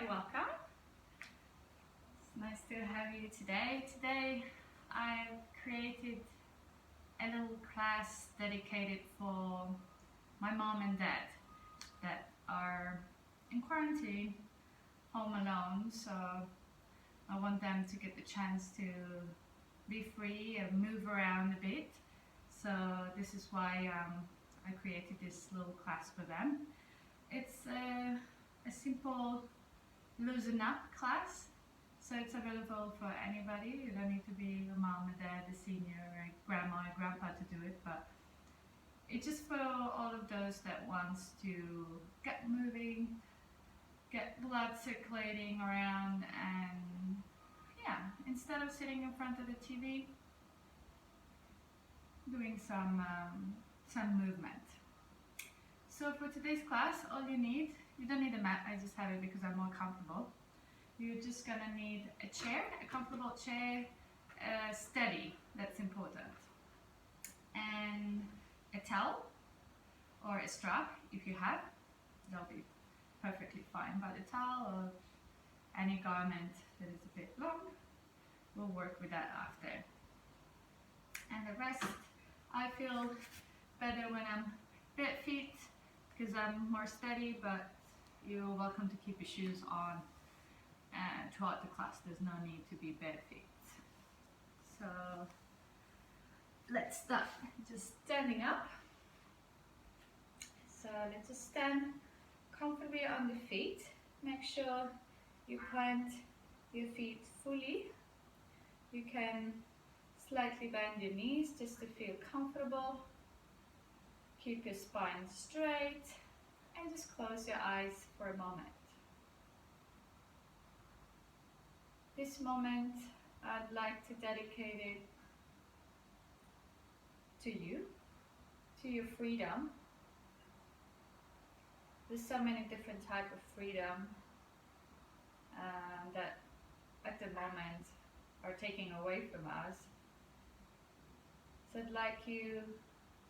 Hi, welcome. It's nice to have you today. Today I've created a little class dedicated for my mom and dad that are in quarantine, home alone, so I want them to get the chance to be free and move around a bit. So this is why I created this little class for them. It's a simple loosen up class, so it's available for anybody. You don't need to be a mom, a dad, a senior, a grandma, a grandpa to do it, but it's just for all of those that wants to get moving, get blood circulating around, and yeah, instead of sitting in front of the TV, doing some movement. So for today's class, all you don't need a mat, I just have it because I'm more comfortable. You're just gonna need a chair, a comfortable chair, steady, that's important. And a towel or a strap if you have, that'll be perfectly fine. But a towel or any garment that is a bit long, we'll work with that after. And the rest, I feel better when I'm bare feet because I'm more steady, but you're welcome to keep your shoes on throughout the class. There's no need to be bare feet. So let's start just standing up. So let's just stand comfortably on the feet. Make sure you plant your feet fully. You can slightly bend your knees just to feel comfortable. Keep your spine straight and just close your eyes for a moment. This moment I'd like to dedicate it to you, to your freedom. There's so many different types of freedom that at the moment are taken away from us. So I'd like you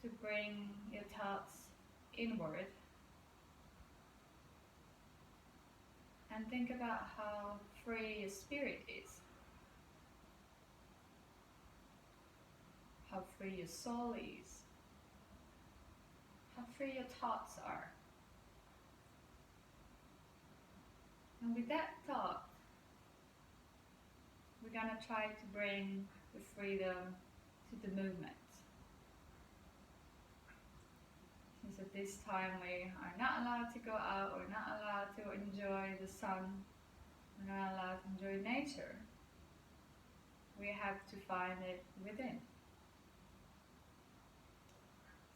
to bring your thoughts inward and think about how free your spirit is, how free your soul is, how free your thoughts are. And with that thought, we're going to try to bring the freedom to the movement. Since at this time we are not allowed to go out, we're not allowed to enjoy the sun, we're not allowed to enjoy nature, we have to find it within.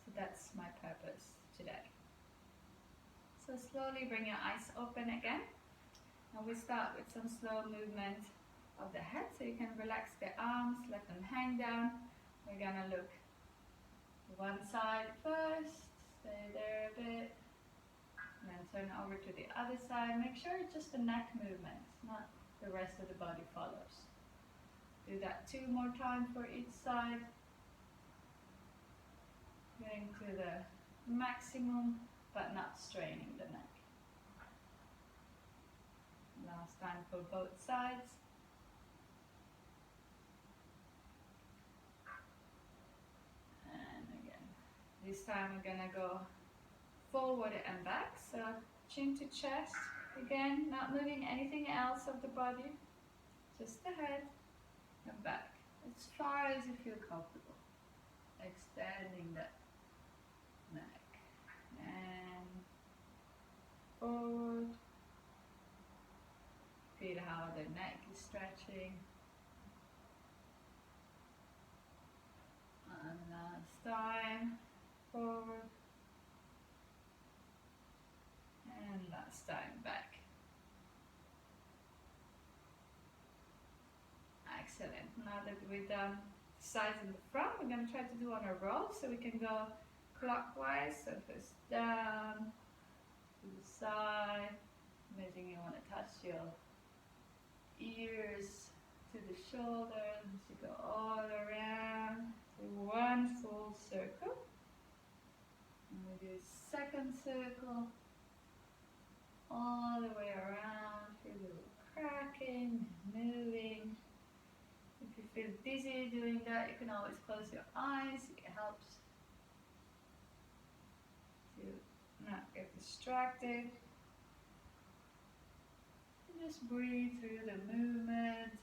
So that's my purpose today. So slowly bring your eyes open again. And we start with some slow movement of the head, so you can relax the arms, let them hang down. We're gonna look one side first, stay there a bit, and then turn over to the other side. Make sure it's just the neck movement, not the rest of the body follows. Do that 2 more times for each side. Getting to the maximum, but not straining the neck. Last time for both sides. And again, this time we're gonna go forward and back. So chin to chest. Again, not moving anything else of the body, just the head and back. As far as you feel comfortable. Extending the neck. And forward. Feel how the neck is stretching. And last time, forward. And last time, back. Excellent. Now that we've done sides in the front, we're going to try to do on a roll, so we can go clockwise. So first down, to the side. Imagine you want to touch your ears to the shoulders. You go all around to one full circle. And we do a second circle all the way around. Feel a little cracking, moving. If you feel dizzy doing that, you can always close your eyes. It helps to not get distracted. And just breathe through the movement.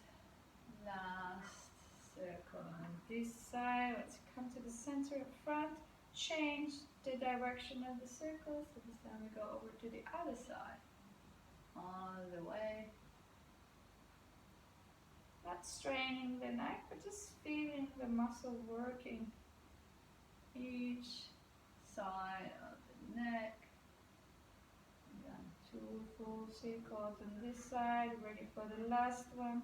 Last circle on this side. Let's come to the center up front. Change the direction of the circle. So this time we go over to the other side. All the way. Not straining the neck, but just feeling the muscle working each side of the neck. And then 2 full circles on this side, ready for the last one.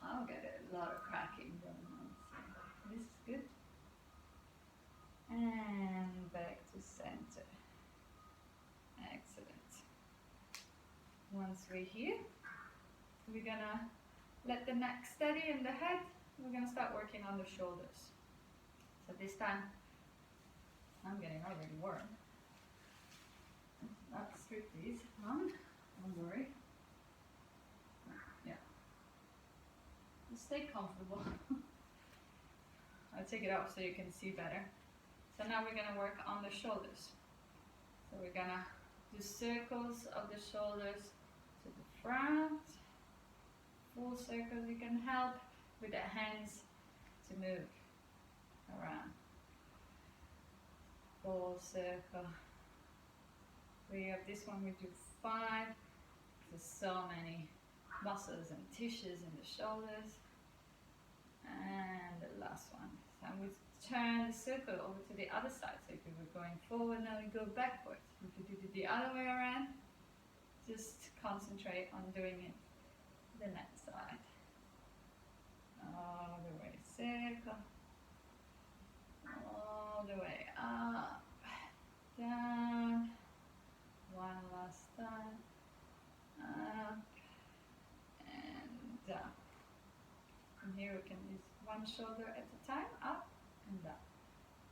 I'll get a lot of cracking going on, so this is good. And back to center. Excellent. Once we're here, we're gonna let the neck steady in the head. We're gonna start working on the shoulders. So this time, I'm getting already warm. Not strip these on, don't worry. Yeah. Just stay comfortable. I'll take it off so you can see better. So now we're gonna work on the shoulders. So we're gonna do circles of the shoulders to the front. Full circles. You can help with the hands to move around. Full circle. We have this one, we do 5. There's so many muscles and tissues in the shoulders. And the last one. So we turn the circle over to the other side. So if we were going forward, now we go backwards. If you did it the other way around, just concentrate on doing it the next side. All the way, circle. All the way up, down. One last time. Up and down. From here we can use one shoulder at a time, up and down,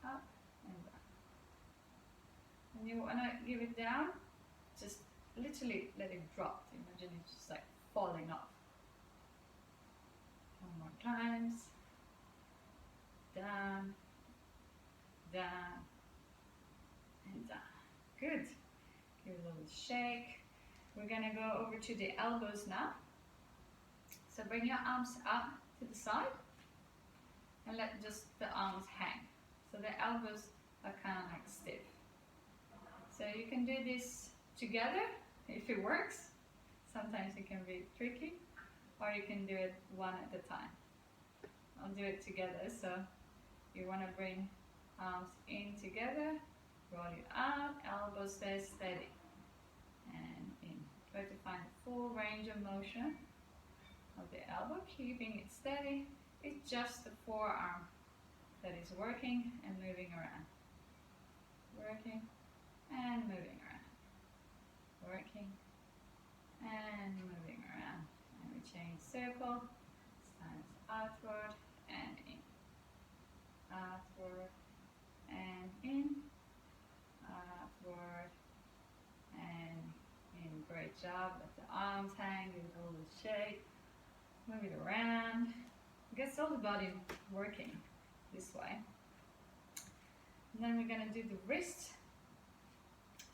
up and down. When you want to give it down, just literally let it drop. Imagine it's just like falling off. One more times. Down, down, and down. Good. Give it a little shake. We're gonna go over to the elbows now. So bring your arms up to the side and let just the arms hang. So the elbows are kind of like stiff. So you can do this together if it works. Sometimes it can be tricky, or you can do it one at a time. I'll do it together. So you want to bring arms in together, roll it out, elbows stay steady, and in. Try to find the full range of motion of the elbow, keeping it steady. It's just the forearm that is working and moving around. Working and moving around. Working and moving around. And we change circle. This time it's outward and in. Outward and in. Outward and in. Great job. Let the arms hang, give it a little shake. Move it around. Gets all the body working this way. And then we're going to do the wrist.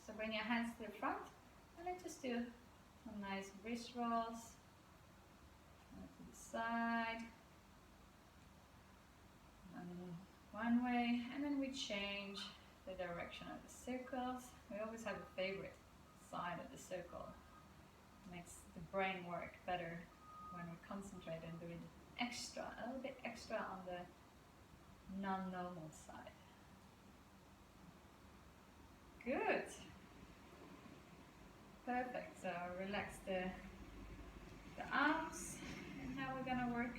So bring your hands to the front and let's just do some nice wrist rolls. To the side. One way, and then we change the direction of the circles. We always have a favorite side of the circle. Makes the brain work better when we concentrate on doing extra, a little bit extra on the non-normal side. Good. Perfect. So relax the arms, and now we're gonna work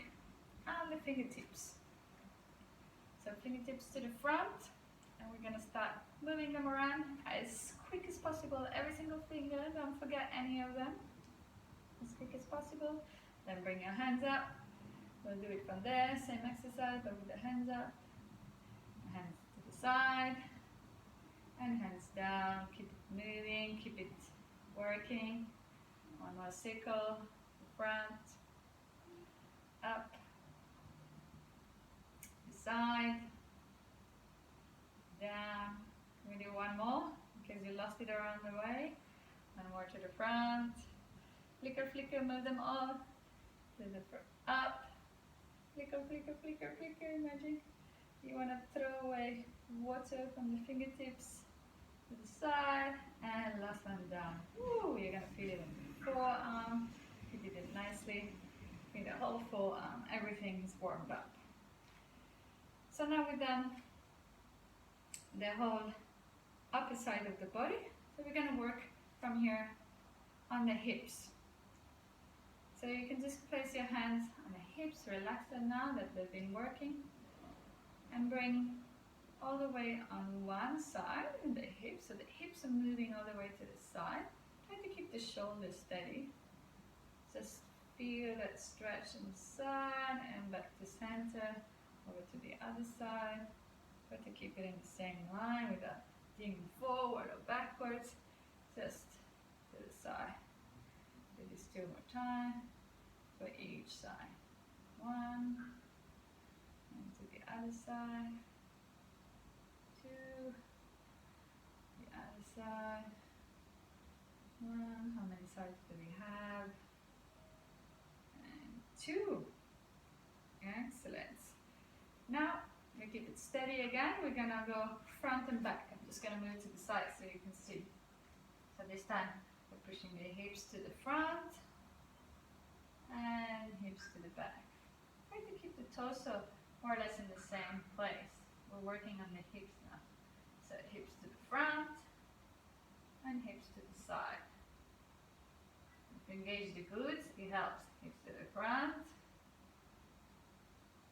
on the fingertips. So fingertips to the front, and we're gonna start moving them around as quick as possible. Every single finger, don't forget any of them. As quick as possible. Then bring your hands up. We'll do it from there, same exercise, but with the hands up. Hands to the side, and hands down. Keep it moving, keep it working. One more circle, front, up, side, down. We do one more because you lost it around the way. One more to the front. Flicker, flicker, move them all to the up. Flicker, flicker, flicker, flicker. Imagine you want to throw away water from the fingertips to the side, and last one down. Woo, you're gonna feel it in the forearm. You did it nicely. Feel the whole forearm. Everything is warmed up. So now we've done the whole upper side of the body. So we're gonna work from here on the hips. So you can just place your hands on the hips, relax them now that they've been working, and bring all the way on one side in the hips. So the hips are moving all the way to the side. Try to keep the shoulders steady. Just feel that stretch inside and back to center, over to the other side. Try to keep it in the same line without digging forward or backwards, just to the side. Do this 2 more times for each side. One, and to the other side. Two, the other side. One, how many sides do we have? And two. Excellent. Now we keep it steady again. We're gonna go front and back. I'm just gonna move to the side so you can see. So this time we're pushing the hips to the front and hips to the back. Try to keep the torso more or less in the same place. We're working on the hips now. So hips to the front and hips to the side. If you engage the glutes, it helps. Hips to the front,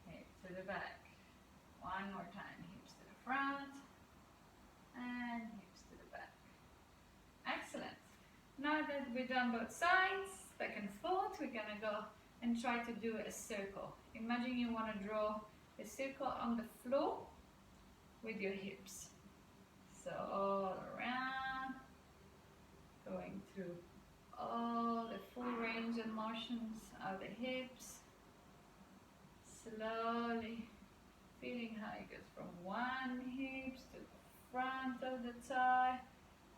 hips to the back. One more time, hips to the front and hips to the back. Excellent. Now that we've done both sides, back and forth, we're gonna go and try to do a circle. Imagine you want to draw a circle on the floor with your hips. So all around, going through all the full range of motions of the hips. Slowly feeling how it goes from one hip to the front of the thigh,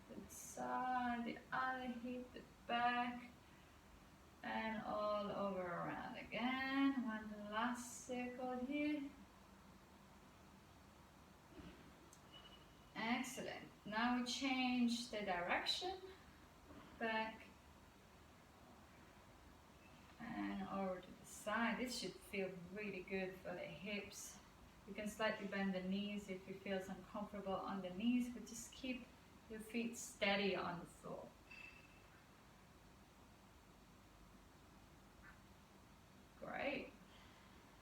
to the side, the other hip, the back, and all over around again. One last circle here. Excellent. Now we change the direction, back and over to the side. This should feel really good for the hips. You can slightly bend the knees if you feel uncomfortable on the knees, but just keep your feet steady on the floor. Great.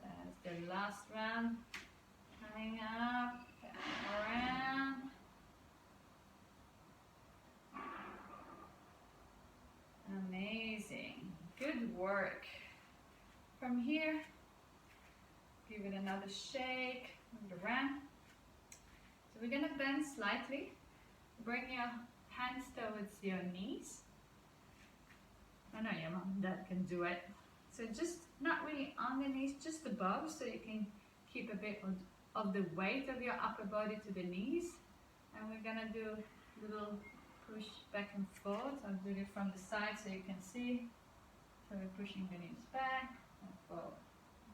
That's the last round. Coming up and around. Amazing. Good work. From here, give it another shake, move it around. So we're gonna bend slightly. Bring your hands towards your knees. I know your mom and dad can do it. So just not really on the knees, just above, so you can keep a bit of the weight of your upper body to the knees. And we're gonna do a little push back and forth. I'll do it from the side so you can see. So we're pushing the knees back and forward,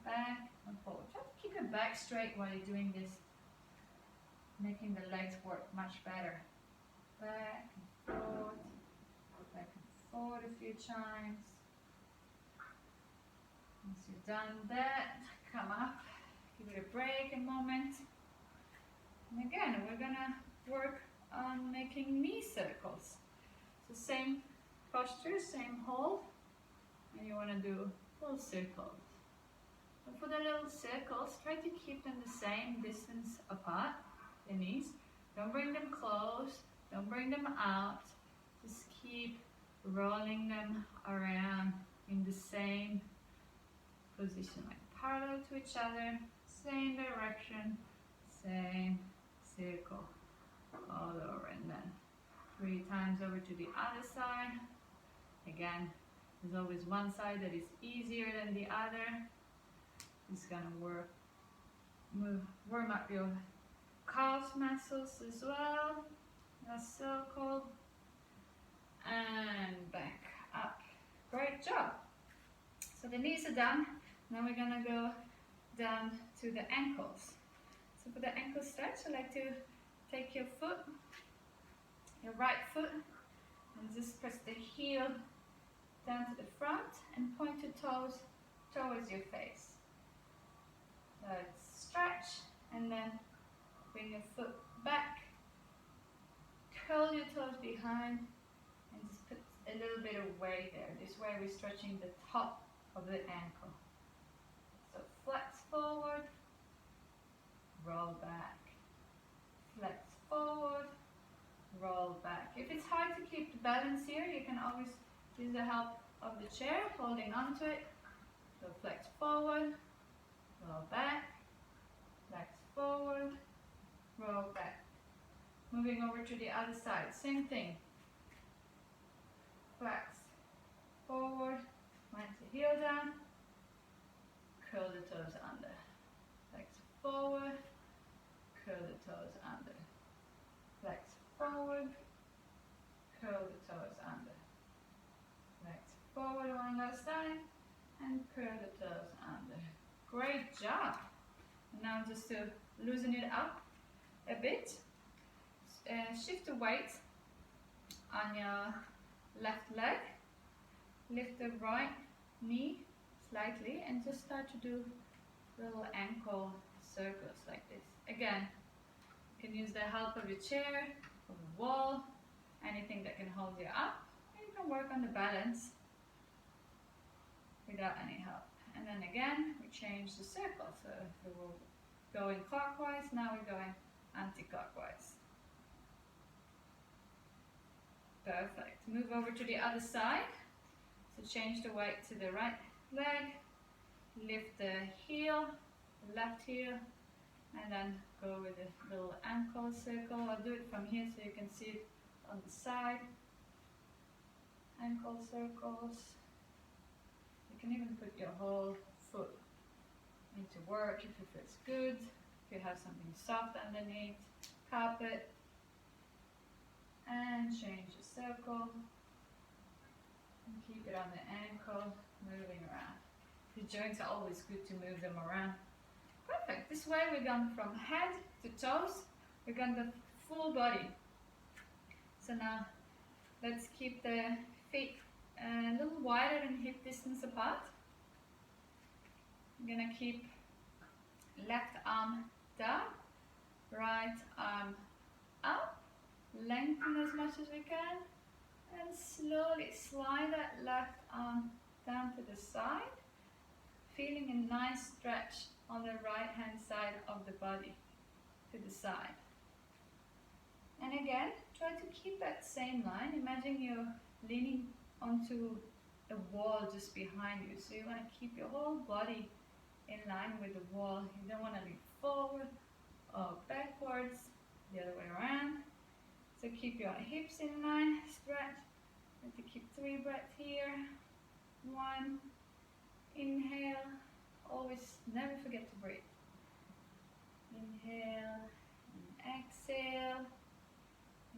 back and forward. Try to keep your back straight while you're doing this, making the legs work much better. Back and forward a few times. Once you've done that, come up, give it a break, a moment. And again, we're gonna work on making knee circles. So same posture, same hold, and you wanna do little circles. And for the little circles, try to keep them the same distance apart, the knees. Don't bring them close, don't bring them out. Just keep rolling them around in the same position, like parallel to each other, same direction, same circle all over, and then 3 times over to the other side. Again, there's always one side that is easier than the other. It's gonna warm up your calf muscles as well. A circle and back up. Great job. So the knees are done. Now we're gonna go down to the ankles. So for the ankle stretch, I like to take your foot, your right foot, and just press the heel down to the front and point your toes towards your face. So it's stretch and then bring your foot back, curl your toes behind, and just put a little bit of weight there. This way we're stretching the top of the ankle. So flex forward, roll back, flex forward, roll back. If it's hard to keep the balance here, you can always use the help of the chair, holding onto it. So flex forward, roll back, flex forward, roll back. Moving over to the other side, same thing. Flex forward, plant the heel down, curl the toes under. Flex forward, curl the toes under. Flex forward, curl the toes under. Flex forward one last time, and curl the toes under. Great job. Now just to loosen it up a bit, shift the weight on your left leg, lift the right knee slightly, and just start to do little ankle circles like this. Again, you can use the help of your chair, of the wall, anything that can hold you up, and you can work on the balance without any help. And then again, we change the circle. So if we were going clockwise, now we're going anti-clockwise. Perfect. Move over to the other side. So change the weight to the right leg, lift the heel, the left heel, and then go with a little ankle circle. I'll do it from here so you can see it on the side. Ankle circles. You can even put your whole foot into work if it feels good. If you have something soft underneath, carpet. And change the circle. And keep it on the ankle, moving around. The joints are always good to move them around. Perfect. This way we're going from head to toes. We're going the full body. So now let's keep the feet a little wider than hip distance apart. I'm going to keep left arm down, right arm up. Lengthen as much as we can, and slowly slide that left arm down to the side, feeling a nice stretch on the right hand side of the body to the side. And again, try to keep that same line. Imagine you're leaning onto a wall just behind you, so you want to keep your whole body in line with the wall. You don't want to lean forward or backwards, the other way around. So keep your hips in line, stretch. You have to keep 3 breaths here. 1, inhale. Always never forget to breathe. Inhale and exhale.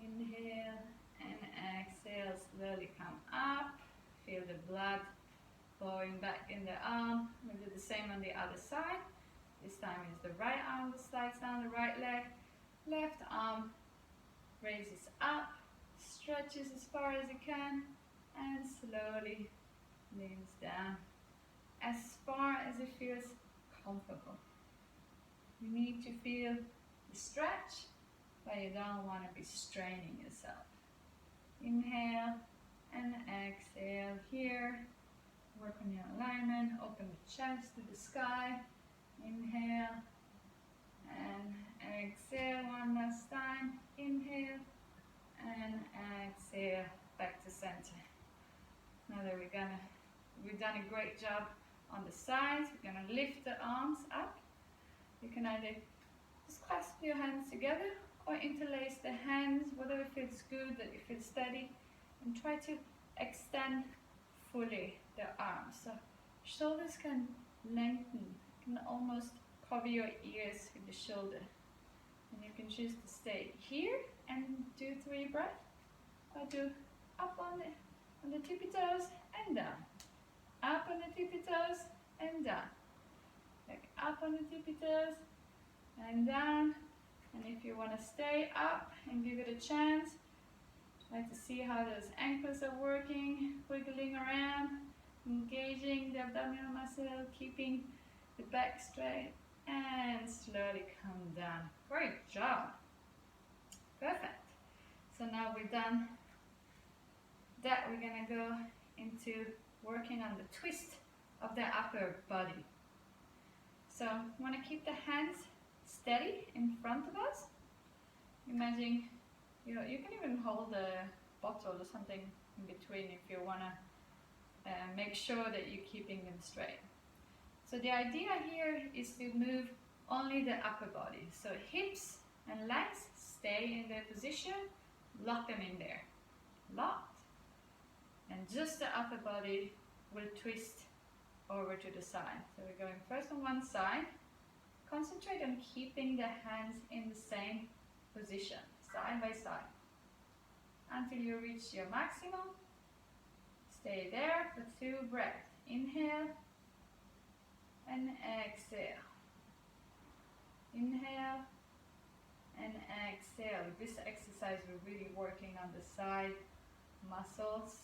Inhale and exhale. Slowly come up. Feel the blood flowing back in the arm. We'll do the same on the other side. This time is the right arm that slides down the right leg. Left arm raises up, stretches as far as it can, and slowly leans down as far as it feels comfortable. You need to feel the stretch, but you don't want to be straining yourself. Inhale and exhale here. Work on your alignment, open the chest to the sky. Inhale and exhale one last time. Inhale and exhale back to center. Now that we've done a great job on the sides, we're gonna lift the arms up. You can either just clasp your hands together or interlace the hands, whatever feels good, that you feel steady, and try to extend fully the arms. So shoulders can lengthen, can almost cover your ears with the shoulder. And you can choose to stay here and do 3 breaths, or do up on the tippy toes and down. Up on the tippy toes and down. Like up on the tippy toes and down. And if you want to stay up and give it a chance, try to see how those ankles are working, wiggling around, engaging the abdominal muscle, keeping the back straight, and slowly come down. Great job. Perfect. So now we're done that, we're going to go into working on the twist of the upper body. So we want to keep the hands steady in front of us. Imagine, you can even hold a bottle or something in between if you want to make sure that you're keeping them straight. So the idea here is to move only the upper body. So hips and legs stay in their position, lock them in there. Locked. And just the upper body will twist over to the side. So we're going first on one side. Concentrate on keeping the hands in the same position, side by side, until you reach your maximum. Stay there for 2 breaths. Inhale and exhale. Inhale and exhale. With this exercise, we're really working on the side muscles.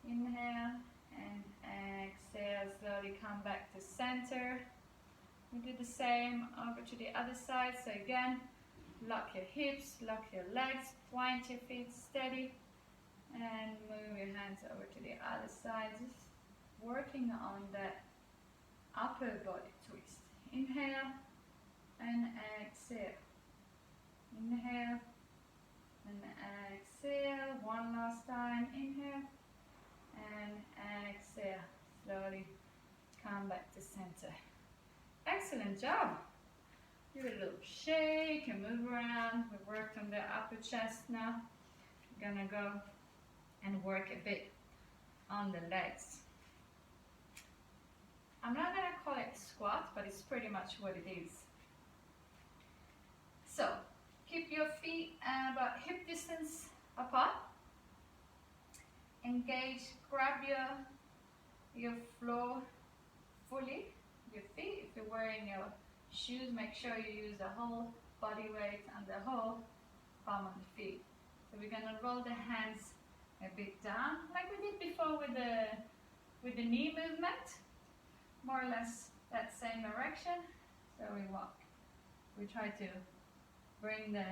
Inhale and exhale. Slowly come back to center. We do the same over to the other side. So again, lock your hips, lock your legs, point your feet steady, and move your hands over to the other side. Just working on that upper body twist. Inhale and exhale. Inhale and exhale. One last time. Inhale and exhale. Slowly come back to center. Excellent job. Give it a little shake and move around. We worked on the upper chest now. We're gonna go and work a bit on the legs. I'm not gonna call it squat, but it's pretty much what it is. So keep your feet about hip distance apart. Engage, grab your floor fully. Your feet, if you're wearing your shoes, make sure you use the whole body weight and the whole palm of the feet. So we're going to roll the hands a bit down, like we did before with the knee movement, more or less that same direction. So we walk. We try to bring the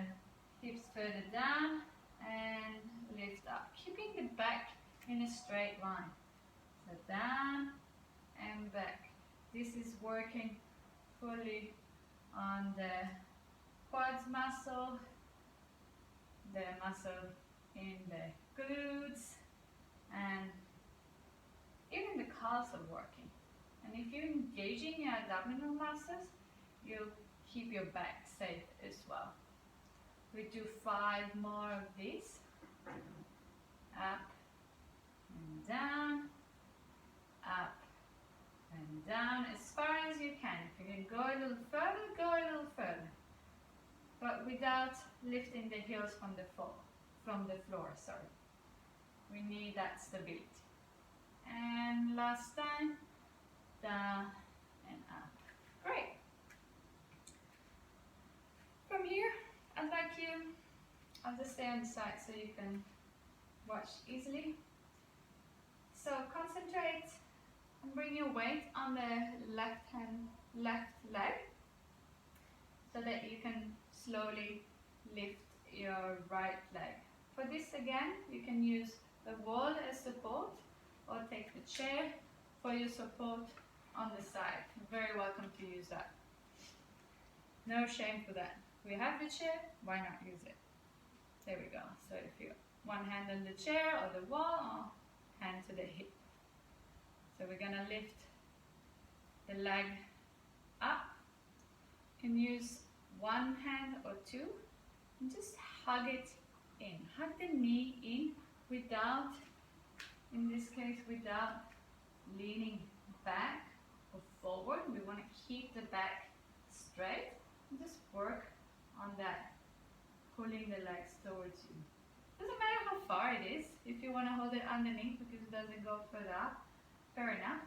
hips further down and lift up, keeping the back in a straight line. So down and back. This is working fully on the quads muscle, the muscle in the glutes, and even the calves are working. And if you're engaging your abdominal muscles, you'll keep your back safe as well. We do 5 more of these. Up and down, up and down, as far as you can. If you can go a little further, go a little further. But without lifting the heels from the floor, sorry. We need that stability. And last time, down and up. Great. From here, I'll just stay on the side so you can watch easily. So concentrate and bring your weight on the left leg so that you can slowly lift your right leg. For this again, you can use the wall as support or take the chair for your support on the side. You're very welcome to use that. No shame for that. We have the chair, why not use it? There we go. So if you one hand on the chair or the wall, or hand to the hip. So we're gonna lift the leg up. You can use one hand or two and just hug it in. Hug the knee in without, in this case, without leaning back or forward. We want to keep the back straight and just work on that, pulling the legs towards you. Doesn't matter how far it is. If you want to hold it underneath because it doesn't go further up, fair enough.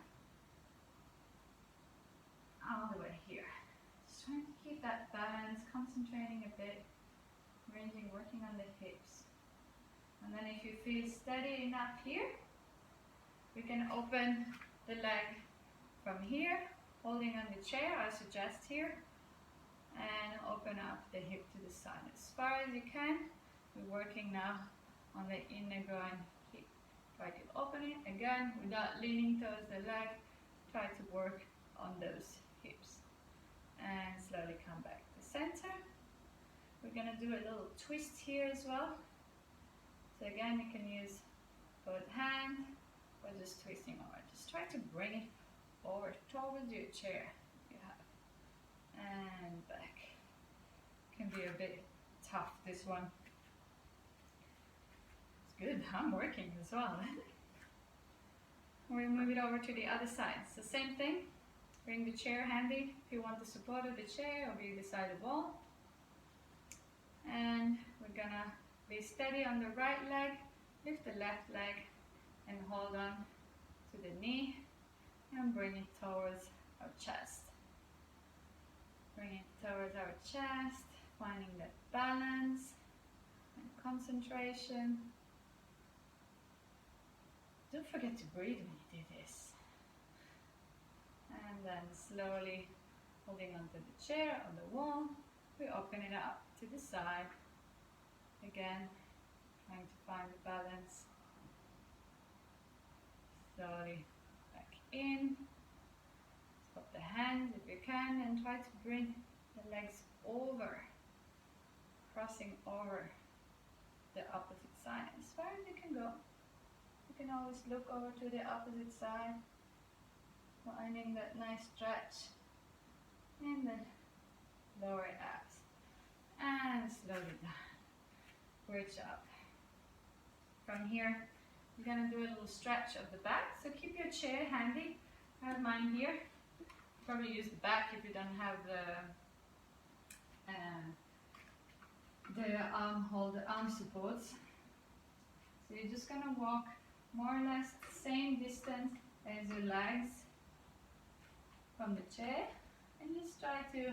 All the way here. Just trying to keep that balance, concentrating a bit, ranging, working on the hips. And then if you feel steady enough here, we can open the leg from here, holding on the chair, I suggest here, and open up the hip to the side as far as you can. We're working now on the inner groin hip. Try to open it again without leaning towards the leg. Try to work on those hips. And slowly come back to center. We're going to do a little twist here as well. So again, you can use both hands or just twisting over. Just try to bring it over towards your chair you have. And back. Can be a bit tough, this one. Good, I'm working as well. We'll move it over to the other side. So same thing, bring the chair handy if you want the support of the chair or be beside the wall. And we're gonna be steady on the right leg, lift the left leg and hold on to the knee and bring it towards our chest. Bring it towards our chest, finding that balance and concentration. Don't forget to breathe when you do this. And then slowly holding onto the chair or the wall, we open it up to the side. Again, trying to find the balance. Slowly back in. Stop the hands if you can and try to bring the legs over, crossing over the opposite side as far as you can go. You can always look over to the opposite side, finding that nice stretch, and then lower it out, and slowly down. Great job. From here, you're going to do a little stretch of the back, so keep your chair handy. I have mine here. Probably use the back if you don't have the arm supports. So you're just going to walk more or less the same distance as your legs from the chair, and just try to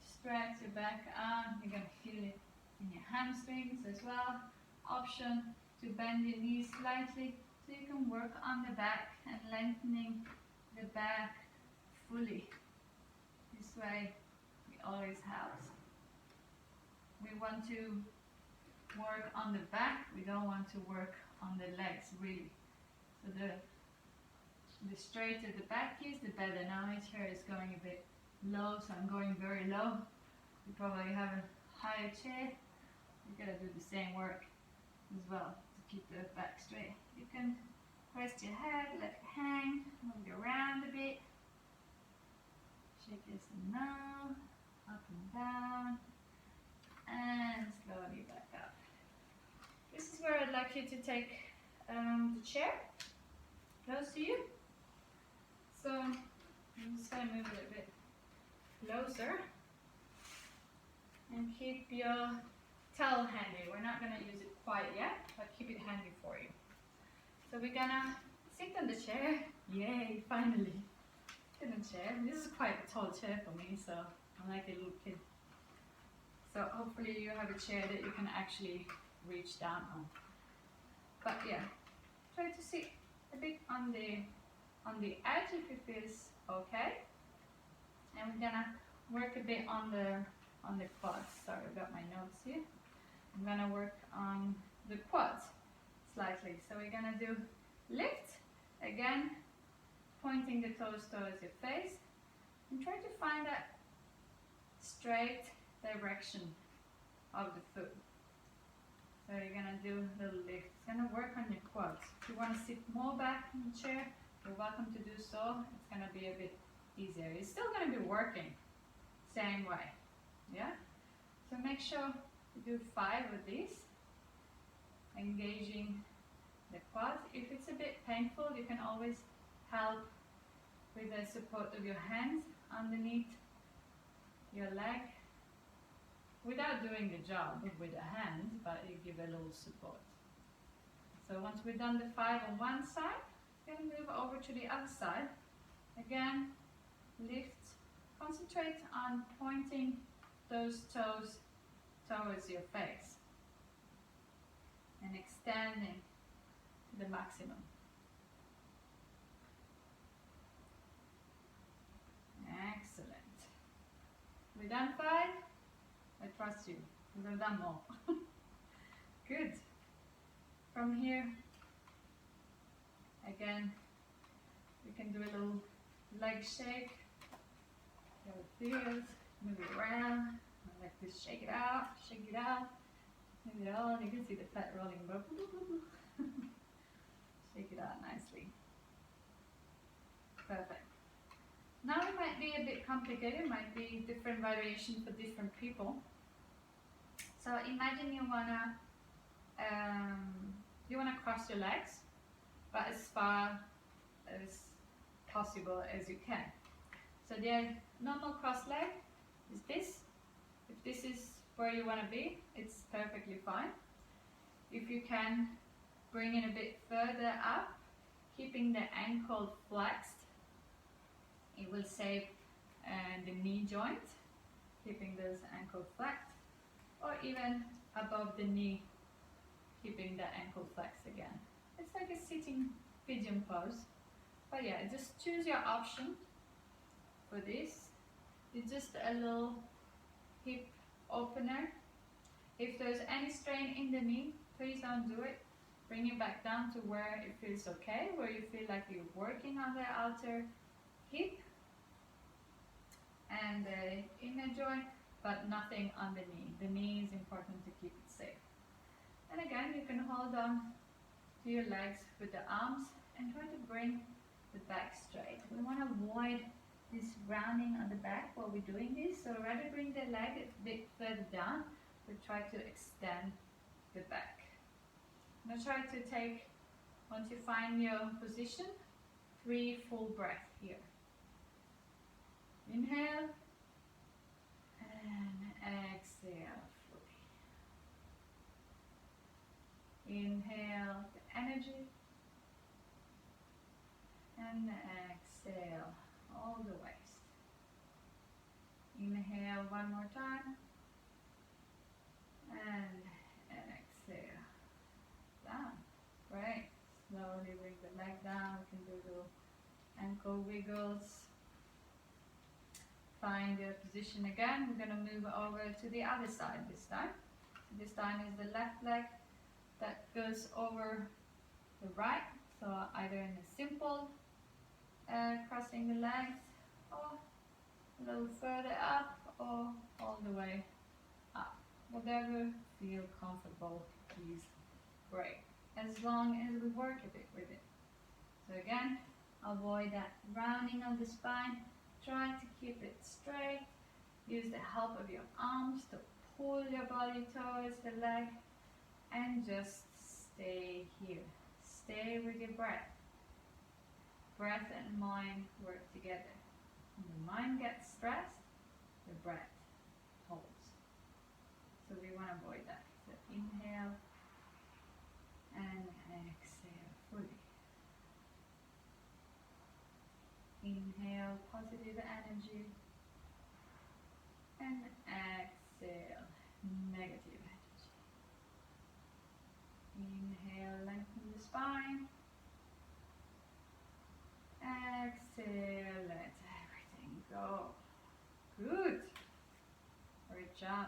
stretch your back out. You're going to feel it in your hamstrings as well. Option to bend your knees slightly so you can work on the back and lengthening the back fully. This way it always helps. We want to work on the back, we don't want to work on the legs really. So the straighter the back is, the better. Now my chair is going a bit low, so I'm going very low. You probably have a higher chair. You gotta do the same work as well to keep the back straight. You can rest your head, let it hang, move it around a bit. Shake this now, up and down, and slowly back up. This is where I'd like you to take the chair close to you. So I'm just going to move it a bit closer and keep your towel handy. We're not going to use it quite yet, but keep it handy for you. So we're going to sit on the chair. Yay, finally. Sit on the chair. This is quite a tall chair for me, so I'm like a little kid. So hopefully you have a chair that you can actually reach down on. But yeah, try to sit a bit on the edge if it feels okay. And we're gonna work a bit on the quads. Sorry, I've got my notes here. I'm gonna work on the quads slightly. So we're gonna do lift again, pointing the toes towards your face, and try to find that straight direction of the foot. So you're gonna do a little lift. It's gonna work on your quads. If you want to sit more back in the chair, you're welcome to do so. It's gonna be a bit easier. It's still gonna be working same way. Yeah? So make make sure you do 5 of these, engaging the quads. If it's a bit painful, you can always help with the support of your hands underneath your leg, without doing the job with the hands, but you give a little support. So once we've done the 5 on one side, we're going to move over to the other side. Again, lift, concentrate on pointing those toes towards your face and extending to the maximum. Excellent. We've done 5. I trust you. We've done more. Good. From here, again, we can do a little leg shake. See how it feels. Move it around. I like this. Shake it out. Shake it out. Move it on. You can see the fat rolling. Shake it out nicely. Perfect. Now it might be a bit complicated. It might be different variation for different people. So imagine you wanna cross your legs, but as far as possible as you can. So the normal cross leg is this. If this is where you want to be, it's perfectly fine. If you can bring it a bit further up, keeping the ankle flexed, it will save the knee joint, keeping those ankles flexed, or even above the knee, keeping the ankle flexed again. It's like a sitting pigeon pose. But yeah, just choose your option for this. It's just a little hip opener. If there's any strain in the knee, please don't do it. Bring it back down to where it feels okay, where you feel like you're working on the outer hip and the inner joint, but nothing on the knee. The knee is important to keep it safe. And again, you can hold on to your legs with the arms and try to bring the back straight. We want to avoid this rounding on the back while we're doing this, so rather bring the leg a bit further down, but try to extend the back. Now try to take, once you find your position, 3 full breaths here. Inhale and exhale fully. Inhale the energy and exhale all the waist. Inhale one more time and exhale down. Great. Slowly bring the leg down. We can do little ankle wiggles. Find your position again. We're going to move over to the other side this time. So this time is the left leg that goes over the right. So either in a simple crossing the legs, or a little further up, or all the way up. Whatever feel comfortable is great, as long as we work a bit with it. So again, avoid that rounding of the spine. Try to keep it straight. Use the help of your arms to pull your body towards the leg, and just stay here. Stay with your breath. Breath and mind work together. When the mind gets stressed, the breath holds. So we want to avoid that. So inhale and exhale fully. Inhale positive energy and exhale negative energy. Inhale, lengthen the spine. Exhale, let everything go. Good. Great job.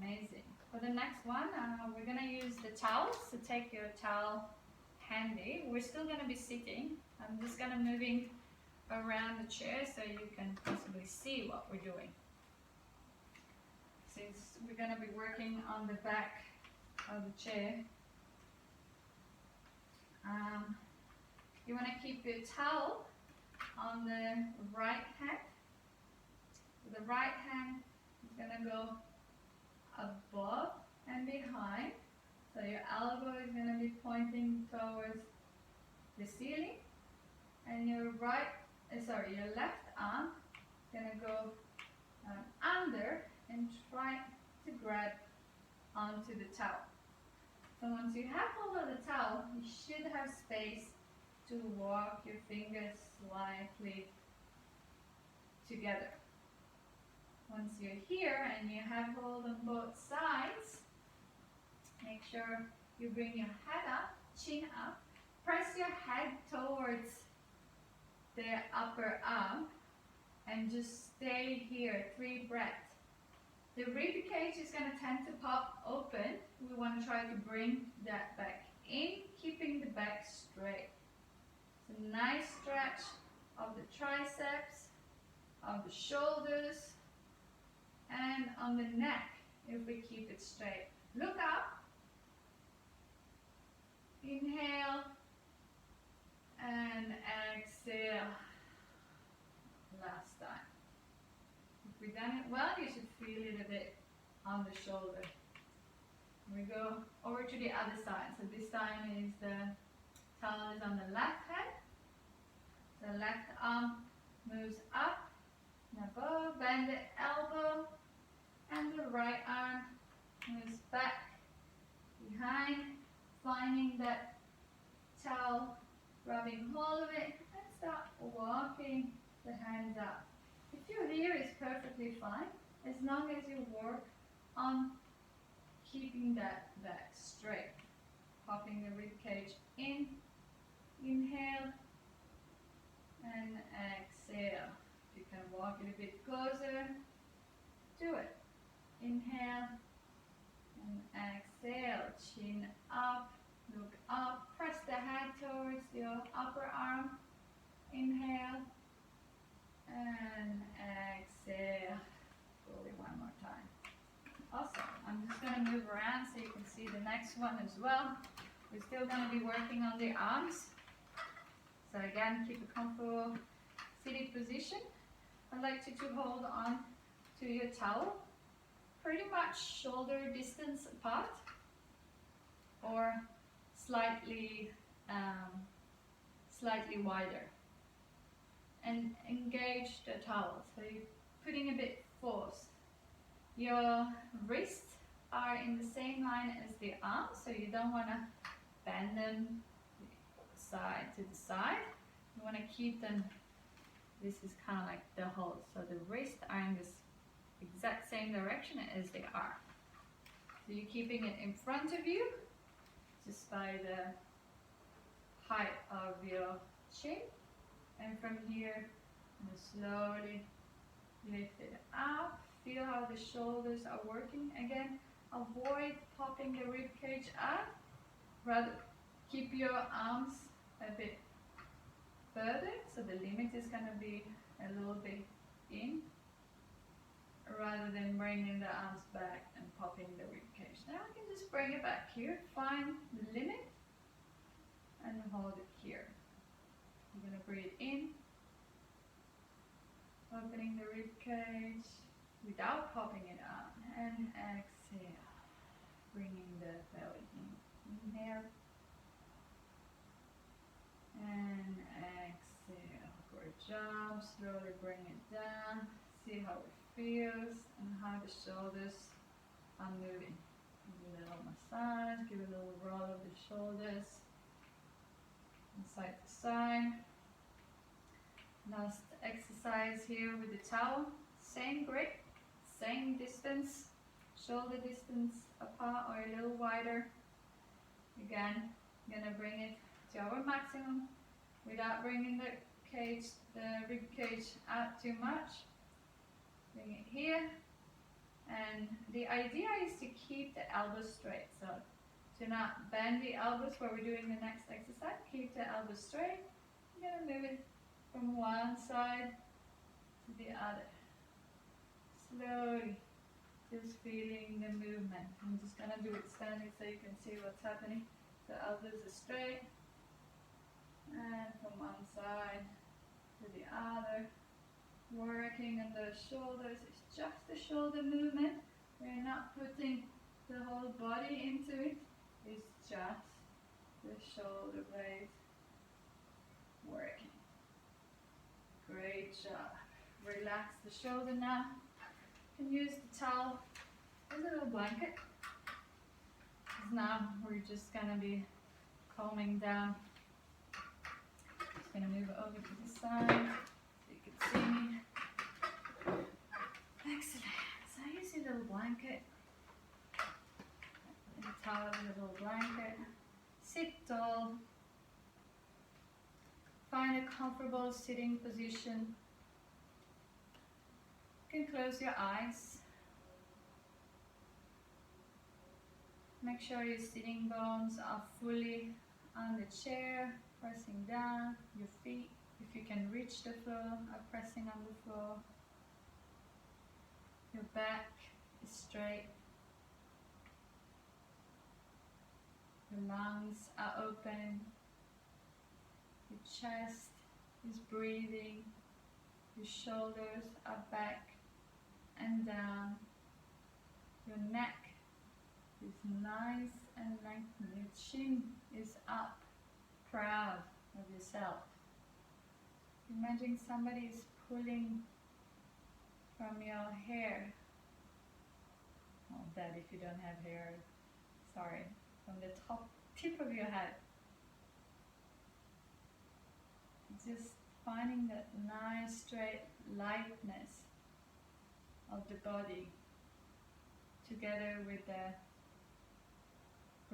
Amazing. For the next one, we're going to use the towels. So take your towel handy. We're still going to be sitting. I'm just going to moving around the chair so you can possibly see what we're doing. Since we're going to be working on the back of the chair, you want to keep your towel on the right hand. The right hand is going to go above and behind. So your elbow is going to be pointing towards the ceiling, and your left arm is going to go under and try to grab onto the towel. So once you have hold of the towel, you should have space to walk your fingers slightly together. Once you're here and you have hold on both sides, make sure you bring your head up, chin up, press your head towards the upper arm, and just stay here, 3 breaths. The rib cage is going to tend to pop open. We want to try to bring that back in, keeping the back straight. It's a nice stretch of the triceps, of the shoulders, and on the neck if we keep it straight. Look up. Inhale and exhale. Last time. If we've done it well, you should feel it a bit on the shoulder. We go over to the other side. So this time is the towel is on the left hand. The left arm moves up and above, bend the elbow, and the right arm moves back, behind, finding that towel, grabbing hold of it, and start walking the hands up. If you're here, it's perfectly fine, as long as you work on keeping that back straight. Popping the rib cage in, inhale, and exhale. If you can walk it a bit closer, do it. Inhale and exhale, chin up, look up, press the head towards your upper arm. Inhale and exhale. Slowly one more time. Awesome. I'm just going to move around so you can see the next one as well. We're still going to be working on the arms. So again, keep a comfortable seated position. I'd like you to hold on to your towel pretty much shoulder distance apart, or slightly wider, and engage the towel. So you're putting a bit force. Your wrists are in the same line as the arms, so you don't want to bend them side to the side. You want to keep them, this is kind of like the hold, so the wrists are in this exact same direction as they are. So you're keeping it in front of you, just by the height of your chin, and from here, slowly lift it up. Feel how the shoulders are working. Again, avoid popping the rib cage up. Rather, keep your arms a bit further, so the limit is going to be a little bit in, rather than bringing the arms back and popping the rib cage. Now we can just bring it back here, find the limit, and hold it here. You're going to breathe in, opening the rib cage without popping it up, and exhale, bringing the belly in. Inhale and exhale. Great job. Slowly bring it down. See how it feels and how the shoulders are moving. Give a little massage, give a little roll of the shoulders from side to side. Last exercise here with the towel. Same grip, same distance, shoulder distance apart or a little wider. Again, I'm gonna bring it to our maximum without bringing the rib cage out too much. Bring it here, and the idea is to keep the elbows straight. So to not bend the elbows while we're doing the next exercise. Keep the elbows straight. I'm gonna move it from one side to the other. Slowly, just feeling the movement. I'm just gonna do it standing so you can see what's happening. The elbows are straight, and from one side to the other. Working on the shoulders. It's just the shoulder movement. We're not putting the whole body into it, it's just the shoulder blades working. Great job. Relax the shoulder now. You can use the towel as a little blanket. Because now we're just gonna be calming down. Just gonna move over to the side so you can see me. Excellent. So I use a little blanket. And the towel is a little blanket. Sit tall. Find a comfortable sitting position. You can close your eyes. Make sure your sitting bones are fully on the chair, pressing down. Your feet, if you can reach the floor, are pressing on the floor. Your back is straight. Your lungs are open. Your chest is breathing. Your shoulders are back and down. Your neck is nice and lengthened. Your chin is up, proud of yourself. Imagine somebody is pulling from your hair. Oh, that if you don't have hair, sorry, from the tip of your head. Just finding that nice straight lightness of the body together with the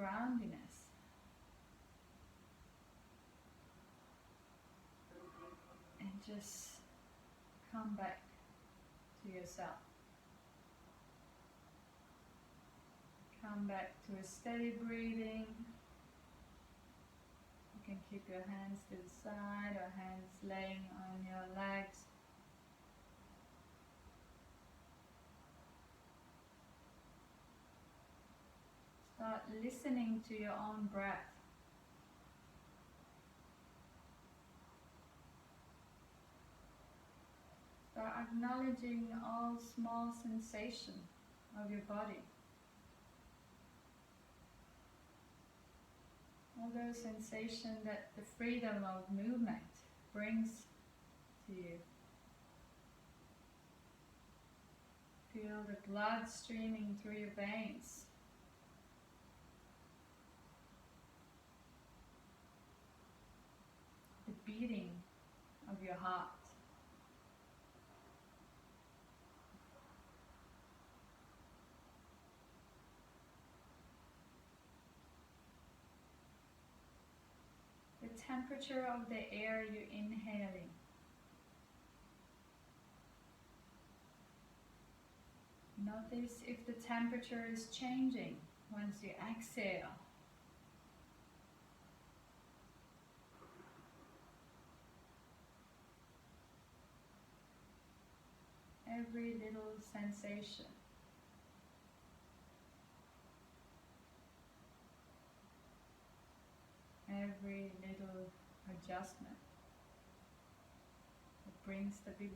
groundiness. And just come back to yourself. Come back to a steady breathing. You can keep your hands to the side or hands laying on your legs. Start listening to your own breath. Start acknowledging all small sensations of your body. All those sensations that the freedom of movement brings to you. Feel the blood streaming through your veins. The beating of your heart. The temperature of the air you're inhaling. Notice if the temperature is changing once you exhale. Every little sensation. Every little adjustment that brings stability.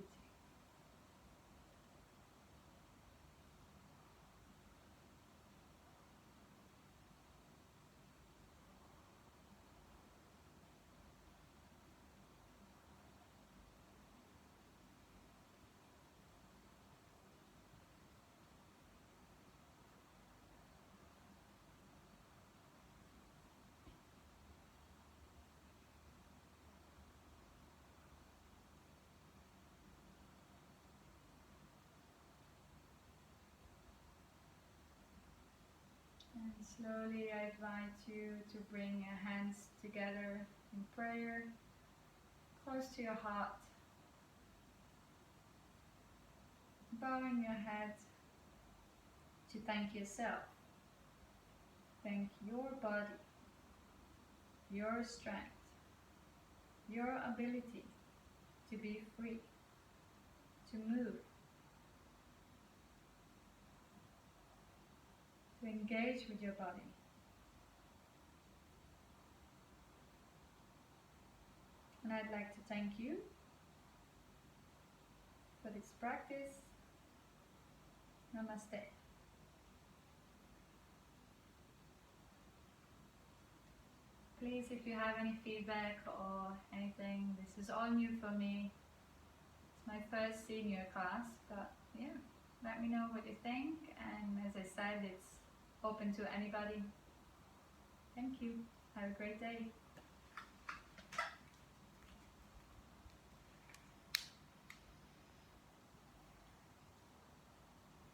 And slowly I invite you to bring your hands together in prayer, close to your heart, bowing your head to thank yourself. Thank your body, your strength, your ability to be free, to move, to engage with your body. And I'd like to thank you for this practice. Namaste. please, if you have any feedback or anything, this is all new for me. It's my first senior class, but yeah, let me know what you think, and as I said, it's open to anybody. Thank you. Have a great day.